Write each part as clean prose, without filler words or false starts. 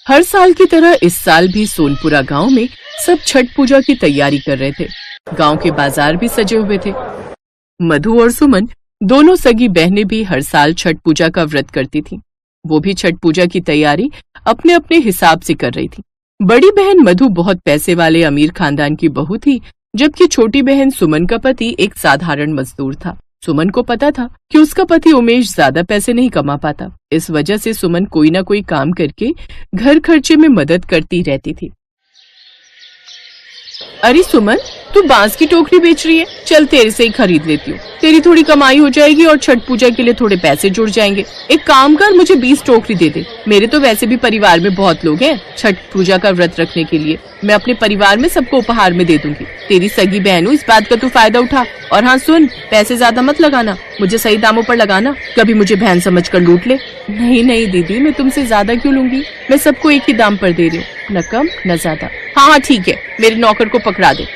हर साल की तरह इस साल भी सोनपुरा गांव में सब छठ पूजा की तैयारी कर रहे थे। गांव के बाजार भी सजे हुए थे। मधु और सुमन दोनों सगी बहनें भी हर साल छठ पूजा का व्रत करती थीं। वो भी छठ पूजा की तैयारी अपने अपने हिसाब से कर रही थी। बड़ी बहन मधु बहुत पैसे वाले अमीर खानदान की बहू थी, जबकि छोटी बहन सुमन का पति एक साधारण मजदूर था। सुमन को पता था कि उसका पति उमेश ज्यादा पैसे नहीं कमा पाता। इस वजह से सुमन कोई ना कोई काम करके घर खर्चे में मदद करती रहती थी। अरे सुमन, तू बांस की टोकरी बेच रही है? चल तेरे से ही खरीद लेती हूँ। तेरी थोड़ी कमाई हो जाएगी और छठ पूजा के लिए थोड़े पैसे जुड़ जाएंगे। एक काम कर, मुझे 20 टोकरी दे दे। मेरे तो वैसे भी परिवार में बहुत लोग हैं छठ पूजा का व्रत रखने के लिए। मैं अपने परिवार में सबको उपहार में दे दूंगी। तेरी सगी बहन हूँ, इस बात का तू फायदा उठा। और हाँ सुन, पैसे ज्यादा मत लगाना, मुझे सही दामों पर लगाना, कभी मुझे बहन समझकर लूट ले। नहीं नहीं दीदी, मैं तुमसे ज्यादा क्यों लूंगी? मैं सबको एक ही दाम पर दे रही हूँ, न कम न ज्यादा। हाँ ठीक है, मेरे नौकर को पकड़ा दे।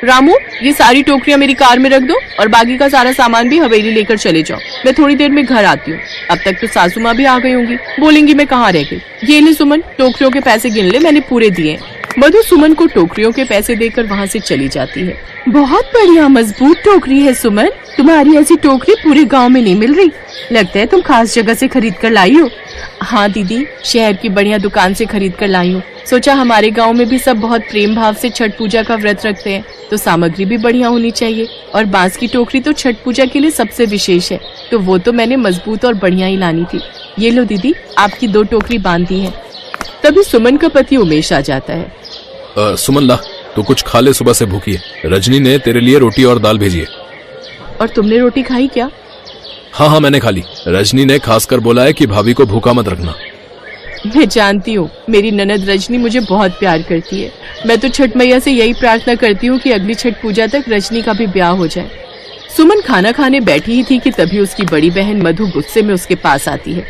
रामू, ये सारी टोकरियां मेरी कार में रख दो और बाकी का सारा सामान भी हवेली लेकर चले जाओ। मैं थोड़ी देर में घर आती हूँ। अब तक तो सासू माँ भी आ गई होंगी, बोलेंगी मैं कहाँ रह गई। ये ले सुमन, टोकरियों के पैसे गिन ले, मैंने पूरे दिए। मधु सुमन को टोकरियों के पैसे देकर वहाँ से चली जाती है। बहुत बढ़िया मजबूत टोकरी है सुमन, तुम्हारी ऐसी टोकरी पूरे गाँव में नहीं मिल रही। लगता है तुम खास जगह से खरीद कर लाई हो। हाँ दीदी, शहर की बढ़िया दुकान से खरीद कर लाई हूँ। सोचा हमारे गांव में भी सब बहुत प्रेम भाव से छठ पूजा का व्रत रखते हैं, तो सामग्री भी बढ़िया होनी चाहिए। और बांस की टोकरी तो छठ पूजा के लिए सबसे विशेष है, तो वो तो मैंने मजबूत और बढ़िया ही लानी थी। ये लो दीदी, आपकी 2 टोकरी बांध दी है। तभी सुमन का पति उमेश आ जाता है। सुमन ला, तू कुछ खा ले, सुबह से भूखी है। रजनी ने तेरे लिए रोटी और दाल भेजी है। और तुमने रोटी खाई क्या? हाँ, मैंने खा ली। रजनी ने खासकर बोला है कि भाभी को भूखा मत रखना। मैं जानती हूँ, मेरी ननद रजनी मुझे बहुत प्यार करती है। मैं तो छठ मैया से यही प्रार्थना करती हूँ कि अगली छठ पूजा तक रजनी का भी ब्याह हो जाए। सुमन खाना खाने बैठी ही थी कि तभी उसकी बड़ी बहन मधु गुस्से में उसके पास आती है।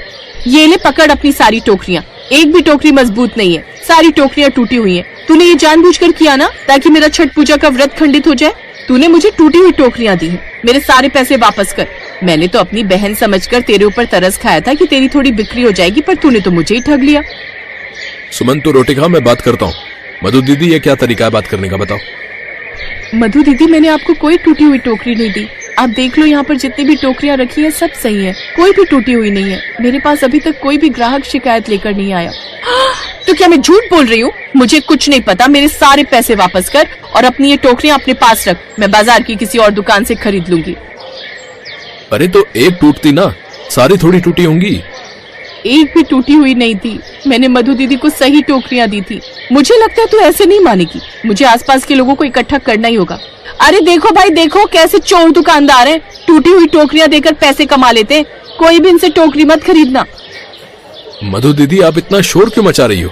ये ले पकड़ अपनी सारी टोकरियाँ, एक भी टोकरी मजबूत नहीं है, सारी टोकरियाँ टूटी हुई हैं। तूने ये जानबूझकर किया ना, ताकि मेरा छठ पूजा का व्रत खंडित हो जाए। तूने मुझे टूटी हुई टोकरियाँ दी हैं, मेरे सारे पैसे वापस कर। मैंने तो अपनी बहन समझकर तेरे ऊपर तरस खाया था कि तेरी थोड़ी बिक्री हो जाएगी, पर तूने तो मुझे ही ठग लिया। सुमन, तू रोटी खा, मैं बात करता हूँ। मधु दीदी, ये क्या तरीका है बात करने का, बताओ। मधु दीदी, मैंने आपको कोई टूटी हुई टोकरी नहीं दी। आप देख लो, यहाँ पर जितनी भी टोकरियाँ रखी है सब सही है, कोई भी टूटी हुई नहीं है। मेरे पास अभी तक कोई भी ग्राहक शिकायत लेकर नहीं आया। तो क्या मैं झूठ बोल रही हूँ? मुझे कुछ नहीं पता, मेरे सारे पैसे वापस कर और अपनी ये टोकरियाँ अपने पास रख। मैं बाजार की किसी और दुकान से खरीद लूंगी। अरे तो एक टूटती ना, सारी थोड़ी टूटी होंगी। एक भी टूटी हुई नहीं थी, मैंने मधु दीदी को सही टोकरियां दी थी। मुझे लगता है तू ऐसे नहीं मानेगी, मुझे आसपास के लोगों को इकट्ठा करना ही होगा। अरे देखो भाई, देखो कैसे चोर दुकानदार हैं, टूटी हुई टोकरियां देकर पैसे कमा लेते हैं। कोई भी इनसे टोकरी मत खरीदना। मधु दीदी, आप इतना शोर क्यों मचा रही हो?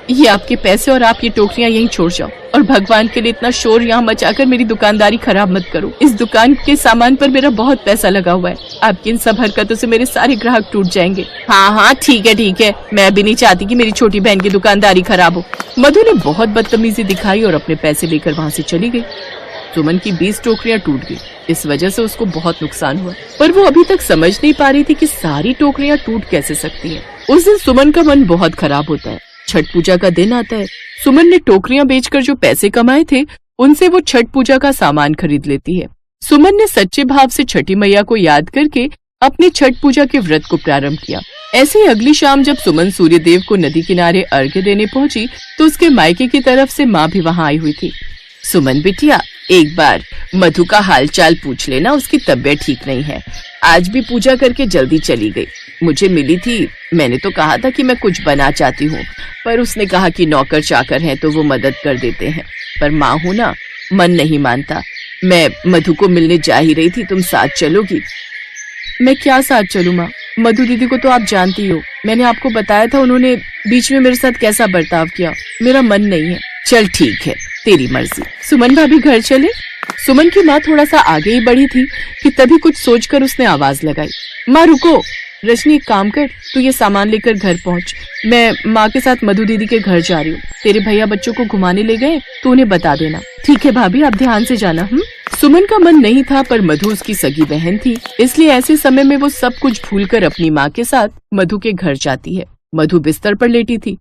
ये आपके पैसे और आप ये टोकरियां यहीं छोड़ जाओ, और भगवान के लिए इतना शोर यहाँ मचाकर मेरी दुकानदारी खराब मत करो। इस दुकान के सामान पर मेरा बहुत पैसा लगा हुआ है। आपकी इन सब हरकतों से मेरे सारे ग्राहक टूट जाएंगे। हाँ ठीक है, मैं भी नहीं चाहती कि मेरी छोटी बहन की दुकानदारी खराब हो। मधु ने बहुत बदतमीजी दिखाई और अपने पैसे लेकर वहाँ से चली गई। सुमन की 20 टोकरियां टूट गई। इस वजह से उसको बहुत नुकसान हुआ, पर वो अभी तक समझ नहीं पा रही थी कि सारी टोकरियां टूट कैसे सकती हैं। उस दिन सुमन का मन बहुत खराब होता है। छठ पूजा का दिन आता है। सुमन ने टोकरियां बेचकर जो पैसे कमाए थे, उनसे वो छठ पूजा का सामान खरीद लेती है। सुमन ने सच्चे भाव से छठी मैया को याद करके अपनी छठ पूजा के व्रत को प्रारंभ किया। ऐसे ही अगली शाम जब सुमन सूर्य देव को नदी किनारे अर्घ्य देने पहुंची, तो उसके मायके की तरफ से माँ भी वहाँ आई हुई थी। सुमन बिटिया, एक बार मधु का हालचाल पूछ लेना, उसकी तबीयत ठीक नहीं है। आज भी पूजा करके जल्दी चली गई। मुझे मिली थी, मैंने तो कहा था कि मैं कुछ बना चाहती हूँ, पर उसने कहा कि नौकर चाकर हैं तो वो मदद कर देते हैं, पर माँ हूँ ना, मन नहीं मानता। मैं मधु को मिलने जा ही रही थी, तुम साथ चलोगी? मैं क्या साथ चलूँ माँ? मधु दीदी को तो आप जानती हो, मैंने आपको बताया था उन्होंने बीच में मेरे साथ कैसा बर्ताव किया। मेरा मन नहीं है। चल ठीक है, तेरी मर्जी। सुमन भाभी घर चले। सुमन की माँ थोड़ा सा आगे ही बढ़ी थी कि तभी कुछ सोचकर उसने आवाज लगाई। माँ रुको। रजनी, एक काम कर, तू ये सामान लेकर घर पहुँच। मैं माँ के साथ मधु दीदी के घर जा रही हूँ। तेरे भैया बच्चों को घुमाने ले गए, तो उन्हें बता देना। ठीक है भाभी, आप ध्यान से जाना। सुमन का मन नहीं था, पर मधु उसकी सगी बहन थी, इसलिए ऐसे समय में वो सब कुछ भूलकर अपनी माँ के साथ मधु के घर जाती है। मधु बिस्तर पर लेटी थी,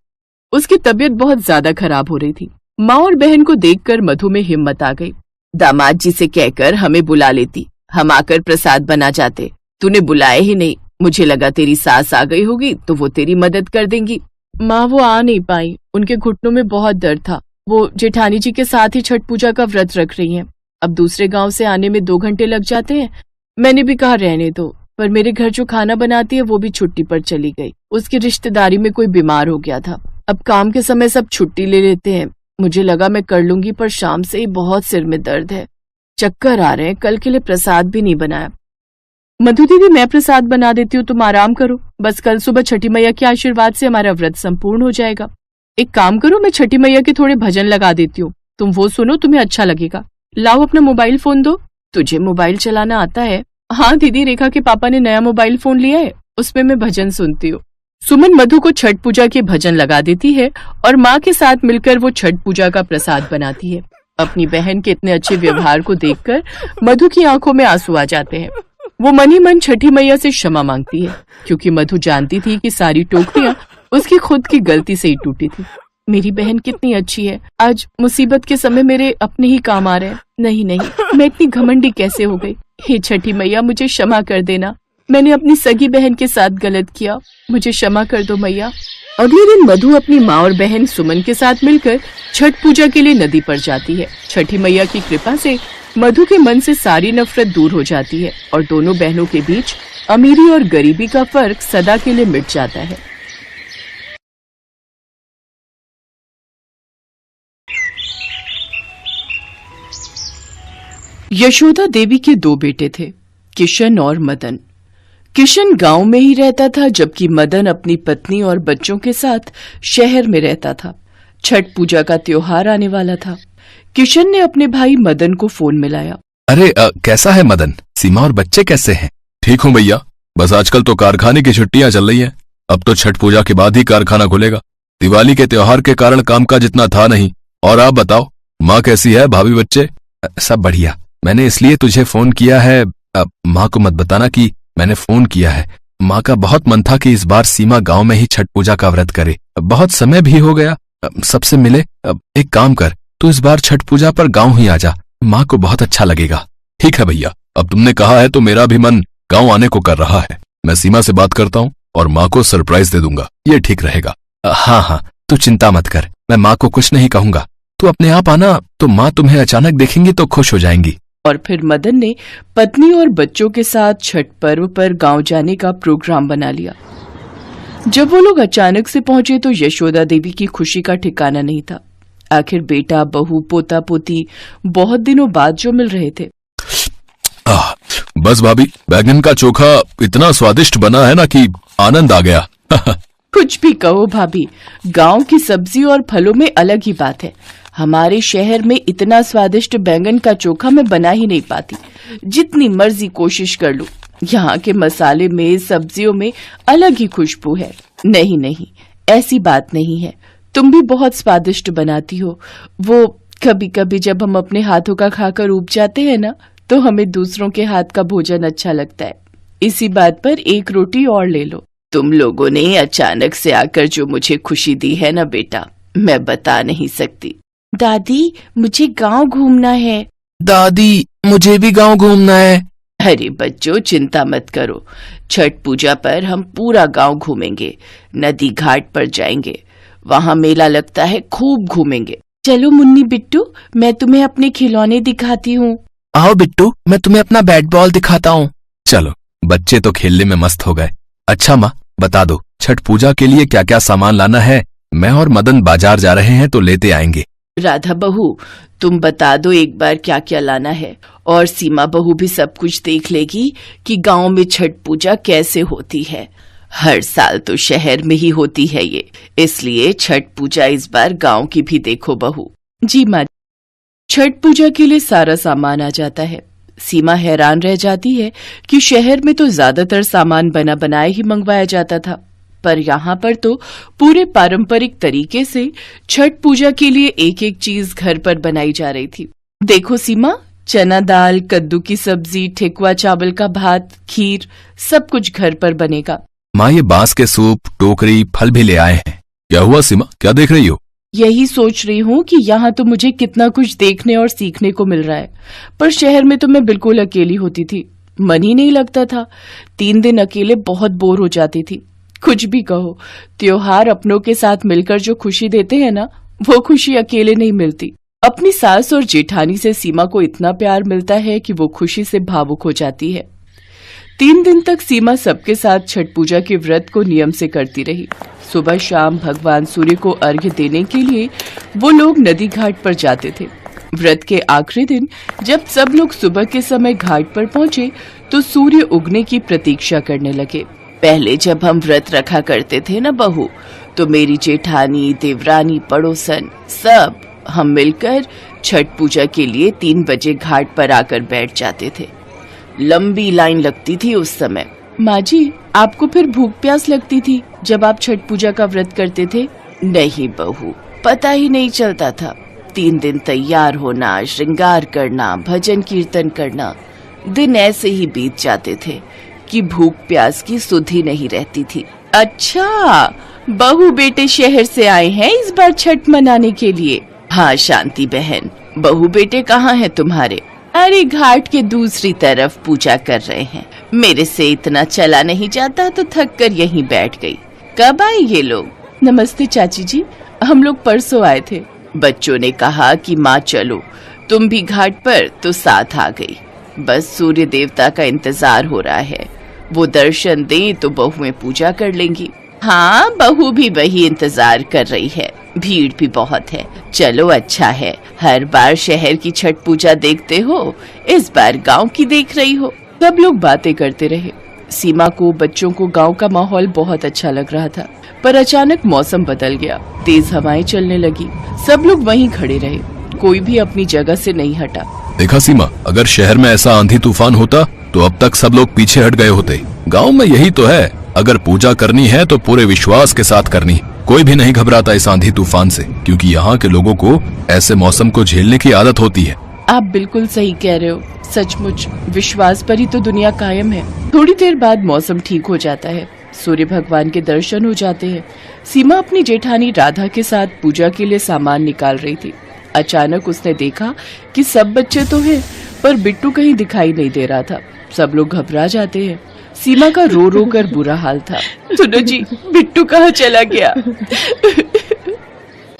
उसकी तबीयत बहुत ज्यादा खराब हो रही थी। माँ और बहन को देखकर मधु में हिम्मत आ गई। दामाद जी से कहकर हमें बुला लेती, हम आकर प्रसाद बना जाते। तूने बुलाए ही नहीं, मुझे लगा तेरी सास आ गई होगी तो वो तेरी मदद कर देंगी। माँ वो आ नहीं पाई, उनके घुटनों में बहुत दर्द था। वो जेठानी जी के साथ ही छठ पूजा का व्रत रख रही हैं। अब दूसरे गांव से आने में 2 घंटे लग जाते हैं। मैंने भी कहा रहने दो, पर मेरे घर जो खाना बनाती है वो भी छुट्टी पर चली गई। उसकी रिश्तेदारी में कोई बीमार हो गया था। अब काम के समय सब छुट्टी ले लेते हैं। मुझे लगा मैं कर लूंगी, पर शाम से ही बहुत सिर में दर्द है, चक्कर आ रहे हैं। कल के लिए प्रसाद भी नहीं बनाया। मधु दीदी मैं प्रसाद बना देती हूँ, तुम आराम करो। बस कल सुबह छठी मैया के आशीर्वाद से हमारा व्रत संपूर्ण हो जाएगा। एक काम करो, मैं छठी मैया के थोड़े भजन लगा देती हूँ, तुम वो सुनो, तुम्हें अच्छा लगेगा। लाओ अपना मोबाइल फोन दो। तुझे मोबाइल चलाना आता है? हाँ दीदी, रेखा के पापा ने नया मोबाइल फोन लिया है, उसमें मैं भजन सुनती हूँ। सुमन मधु को छठ पूजा के भजन लगा देती है और माँ के साथ मिलकर वो छठ पूजा का प्रसाद बनाती है। अपनी बहन के इतने अच्छे व्यवहार को देखकर मधु की आंखों में आंसू आ जाते हैं। वो मन ही मन छठी मैया से क्षमा मांगती है, क्योंकि मधु जानती थी कि सारी टोकरियां उसकी खुद की गलती से ही टूटी थी। मेरी बहन कितनी अच्छी है, आज मुसीबत के समय मेरे अपने ही काम आ रहे हैं। नहीं नहीं, मैं इतनी घमंडी कैसे हो गई। हे छठी मैया, मुझे क्षमा कर देना, मैंने अपनी सगी बहन के साथ गलत किया, मुझे क्षमा कर दो मैया। अगले दिन मधु अपनी माँ और बहन सुमन के साथ मिलकर छठ पूजा के लिए नदी पर जाती है। छठी मैया की कृपा से मधु के मन से सारी नफरत दूर हो जाती है और दोनों बहनों के बीच अमीरी और गरीबी का फर्क सदा के लिए मिट जाता है। यशोदा देवी के 2 बेटे थे, किशन और मदन। किशन गांव में ही रहता था, जबकि मदन अपनी पत्नी और बच्चों के साथ शहर में रहता था। छठ पूजा का त्योहार आने वाला था। किशन ने अपने भाई मदन को फोन मिलाया। अरे कैसा है मदन? सीमा और बच्चे कैसे हैं? ठीक हूँ भैया, बस आजकल तो कारखाने की छुट्टियां चल रही हैं। अब तो छठ पूजा के बाद ही कारखाना खुलेगा। दिवाली के त्योहार के कारण काम का जितना था नहीं। और आप बताओ, माँ कैसी है, भाभी बच्चे? सब बढ़िया। मैंने इसलिए तुझे फोन किया है, माँ को मत बताना कि मैंने फोन किया है। माँ का बहुत मन था कि इस बार सीमा गांव में ही छठ पूजा का व्रत करे। बहुत समय भी हो गया सबसे मिले। एक काम कर, तू इस बार छठ पूजा पर गांव ही आ जा, माँ को बहुत अच्छा लगेगा। ठीक है भैया, अब तुमने कहा है तो मेरा भी मन गांव आने को कर रहा है। मैं सीमा से बात करता हूँ और माँ को सरप्राइज दे दूंगा, ये ठीक रहेगा। हाँ हाँ, तू चिंता मत कर, मैं माँ को कुछ नहीं कहूंगा। तू अपने आप आना, तो माँ तुम्हें अचानक देखेंगी तो खुश हो जाएंगी। और फिर मदन ने पत्नी और बच्चों के साथ छठ पर्व पर गांव जाने का प्रोग्राम बना लिया। जब वो लोग अचानक से पहुंचे तो यशोदा देवी की खुशी का ठिकाना नहीं था। आखिर बेटा, बहू, पोता पोती बहुत दिनों बाद जो मिल रहे थे। बस भाभी, बैगन का चोखा इतना स्वादिष्ट बना है ना कि आनंद आ गया। कुछ भी कहो भाभी, गांव की सब्जी और फलों में अलग ही बात है। हमारे शहर में इतना स्वादिष्ट बैंगन का चोखा मैं बना ही नहीं पाती, जितनी मर्जी कोशिश कर लूं। यहाँ के मसाले में, सब्जियों में अलग ही खुशबू है। नहीं नहीं, ऐसी बात नहीं है, तुम भी बहुत स्वादिष्ट बनाती हो। वो कभी कभी जब हम अपने हाथों का खाकर ऊब जाते हैं ना, तो हमें दूसरों के हाथ का भोजन अच्छा लगता है। इसी बात पर 1 रोटी और ले लो। तुम लोगों ने अचानक से आकर जो मुझे खुशी दी है ना बेटा, मैं बता नहीं सकती। दादी, मुझे गांव घूमना है। दादी, मुझे भी गांव घूमना है। अरे बच्चों, चिंता मत करो, छठ पूजा पर हम पूरा गांव घूमेंगे। नदी घाट पर जाएंगे, वहाँ मेला लगता है, खूब घूमेंगे। चलो मुन्नी बिट्टू, मैं तुम्हें अपने खिलौने दिखाती हूँ। आओ बिट्टू, मैं तुम्हें अपना बैट बॉल दिखाता हूँ। चलो, बच्चे तो खेलने में मस्त हो गए। अच्छा माँ, बता दो छठ पूजा के लिए क्या क्या सामान लाना है? मैं और मदन बाजार जा रहे हैं तो लेते आएंगे। राधा बहू, तुम बता दो एक बार क्या क्या लाना है, और सीमा बहू भी सब कुछ देख लेगी कि गांव में छठ पूजा कैसे होती है। हर साल तो शहर में ही होती है ये, इसलिए छठ पूजा इस बार गांव की भी देखो बहू। जी माँ। छठ पूजा के लिए सारा सामान आ जाता है। सीमा हैरान रह जाती है कि शहर में तो ज्यादातर सामान बना बनाए ही मंगवाया जाता था, पर यहाँ पर तो पूरे पारंपरिक तरीके से छठ पूजा के लिए एक एक चीज घर पर बनाई जा रही थी। देखो सीमा, चना दाल, कद्दू की सब्जी, ठेकुआ चावल का भात, खीर, सब कुछ घर पर बनेगा। माँ ये बांस के सूप, टोकरी, फल भी ले आए हैं। क्या हुआ सीमा, क्या देख रही हो? यही सोच रही हूँ कि यहाँ तो मुझे कितना कुछ देखने और सीखने को मिल रहा है, पर शहर में तो मैं बिल्कुल अकेली होती थी, मन ही नहीं लगता था। 3 दिन अकेले बहुत बोर हो जाती थी। कुछ भी कहो, त्योहार अपनों के साथ मिलकर जो खुशी देते हैं ना, वो खुशी अकेले नहीं मिलती। अपनी सास और जेठानी से सीमा को इतना प्यार मिलता है कि वो खुशी से भावुक हो जाती है। 3 दिन तक सीमा सबके साथ छठ पूजा के व्रत को नियम से करती रही। सुबह शाम भगवान सूर्य को अर्घ्य देने के लिए वो लोग नदी घाट पर जाते थे। व्रत के आखिरी दिन जब सब लोग सुबह के समय घाट पर पहुंचे तो सूर्य उगने की प्रतीक्षा करने लगे। पहले जब हम व्रत रखा करते थे ना बहू, तो मेरी जेठानी, देवरानी, पड़ोसन सब हम मिलकर छठ पूजा के लिए 3 बजे घाट पर आकर बैठ जाते थे। लंबी लाइन लगती थी उस समय। माँ जी, आपको फिर भूख प्यास लगती थी जब आप छठ पूजा का व्रत करते थे? नहीं बहू, पता ही नहीं चलता था। 3 दिन तैयार होना, श्रृंगार करना, भजन कीर्तन करना, दिन ऐसे ही बीत जाते थे कि भूख प्यास की सुध ही नहीं रहती थी। अच्छा, बहू बेटे शहर से आए हैं इस बार छठ मनाने के लिए? हाँ शांति बहन, बहू बेटे कहाँ हैं तुम्हारे? अरे घाट के दूसरी तरफ पूजा कर रहे हैं। मेरे से इतना चला नहीं जाता तो थक कर यहीं बैठ गई। कब आए ये लोग? नमस्ते चाची जी, हम लोग परसों आए थे। बच्चों ने कहा कि माँ चलो, तुम भी घाट पर, तो साथ आ गई। बस सूर्य देवता का इंतजार हो रहा है, वो दर्शन दे तो बहुएं पूजा कर लेंगी। हाँ, बहू भी वही इंतजार कर रही है, भीड़ भी बहुत है। चलो अच्छा है, हर बार शहर की छठ पूजा देखते हो, इस बार गांव की देख रही हो। सब लोग बातें करते रहे। सीमा को, बच्चों को गांव का माहौल बहुत अच्छा लग रहा था, पर अचानक मौसम बदल गया, तेज हवाएं चलने लगी। सब लोग वहीं खड़े रहे, कोई भी अपनी जगह से नहीं हटा। देखा सीमा, अगर शहर में ऐसा आंधी तूफान होता तो अब तक सब लोग पीछे हट गए होते। गांव में यही तो है, अगर पूजा करनी है तो पूरे विश्वास के साथ करनी। कोई भी नहीं घबराता इस आंधी तूफान से, क्योंकि यहाँ के लोगों को ऐसे मौसम को झेलने की आदत होती है। आप बिल्कुल सही कह रहे हो, सचमुच विश्वास पर ही तो दुनिया कायम है। थोड़ी देर बाद मौसम ठीक हो जाता है, सूर्य भगवान के दर्शन हो जाते हैं। सीमा अपनी जेठानी राधा के साथ पूजा के लिए सामान निकाल रही थी। अचानक उसने देखा कि सब बच्चे तो हैं, पर बिट्टू कहीं दिखाई नहीं दे रहा था। सब लोग घबरा जाते हैं। सीमा का रो रो कर बुरा हाल था। सुनो जी, बिट्टू कहाँ चला गया?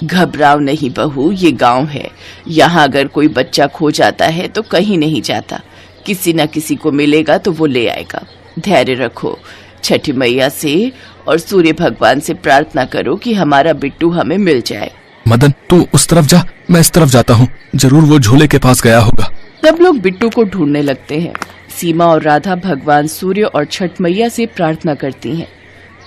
घबराओ नहीं बहू, ये गांव है, यहाँ अगर कोई बच्चा खो जाता है तो कहीं नहीं जाता, किसी न किसी को मिलेगा तो वो ले आएगा। धैर्य रखो, छठी मैया से और सूर्य भगवान से प्रार्थना करो कि हमारा बिट्टू हमें मिल जाए। मदन, तू उस तरफ जा, मैं इस तरफ जाता हूँ, जरूर वो झूले के पास गया होगा। सब लोग बिट्टू को ढूंढने लगते हैं। सीमा और राधा भगवान सूर्य और छठ मैया से प्रार्थना करती हैं।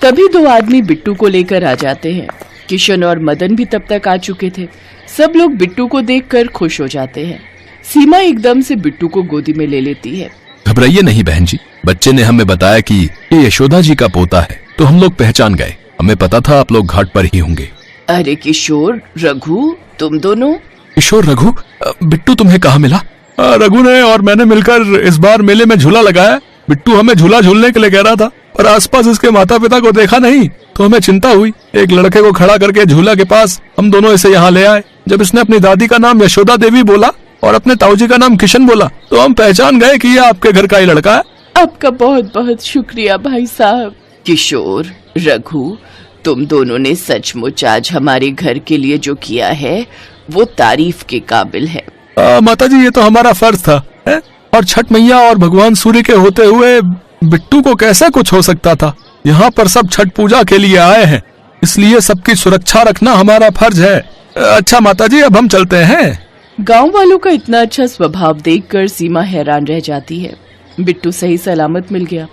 तभी 2 आदमी बिट्टू को लेकर आ जाते हैं। किशन और मदन भी तब तक आ चुके थे। सब लोग बिट्टू को देखकर खुश हो जाते हैं। सीमा एकदम से बिट्टू को गोदी में ले लेती है। घबराइए नहीं बहन जी, बच्चे ने हमें बताया कि ये यशोदा जी का पोता है, तो हम लोग पहचान गए। हमें पता था आप लोग घाट पर ही होंगे। अरे किशोर, रघु, तुम दोनों? किशोर, रघु, बिट्टू तुम्हें कहाँ मिला? रघु ने और मैंने मिलकर इस बार मेले में झूला लगाया। बिट्टू हमें झूला झूलने के लिए कह रहा था, पर आसपास इसके माता पिता को देखा नहीं, तो हमें चिंता हुई। एक लड़के को खड़ा करके झूला के पास हम दोनों इसे यहाँ ले आए। जब इसने अपनी दादी का नाम यशोदा देवी बोला और अपने ताऊजी का नाम किशन बोला, तो हम पहचान गए कि ये आपके घर का ही लड़का है। आपका बहुत बहुत शुक्रिया भाई साहब। किशोर, रघु, तुम दोनों ने सचमुच आज हमारे घर के लिए जो किया है वो तारीफ के काबिल है। माताजी, ये तो हमारा फर्ज था, है? और छठ मैया और भगवान सूर्य के होते हुए बिट्टू को कैसे कुछ हो सकता था? यहाँ पर सब छठ पूजा के लिए आए हैं, इसलिए सबकी सुरक्षा रखना हमारा फर्ज है। अच्छा माताजी, अब हम चलते हैं। गांव वालों का इतना अच्छा स्वभाव देखकर सीमा हैरान रह जाती है। बिट्टू सही सलामत मिल गया।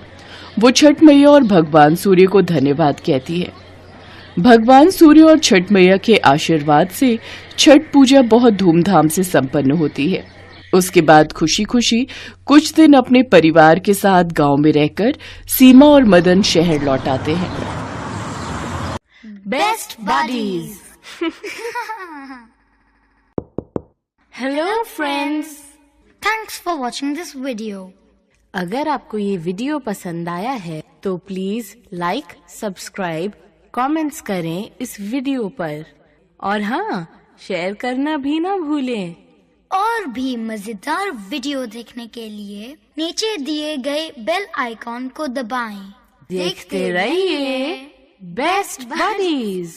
वो छठ मैया और भगवान सूर्य को धन्यवाद कहती है। भगवान सूर्य और छठ मैया के आशीर्वाद से छठ पूजा बहुत धूमधाम से संपन्न होती है। उसके बाद खुशी खुशी कुछ दिन अपने परिवार के साथ गांव में रहकर सीमा और मदन शहर लौट आते हैं। Best buddies. Hello friends, Thanks for watching this video. अगर आपको ये वीडियो पसंद आया है तो प्लीज लाइक, सब्सक्राइब, कमेंट्स करें इस वीडियो पर और हाँ, शेयर करना भी ना भूलें। और भी मजेदार वीडियो देखने के लिए नीचे दिए गए बेल आइकॉन को दबाएं। देखते रहिए बेस्ट बडीज।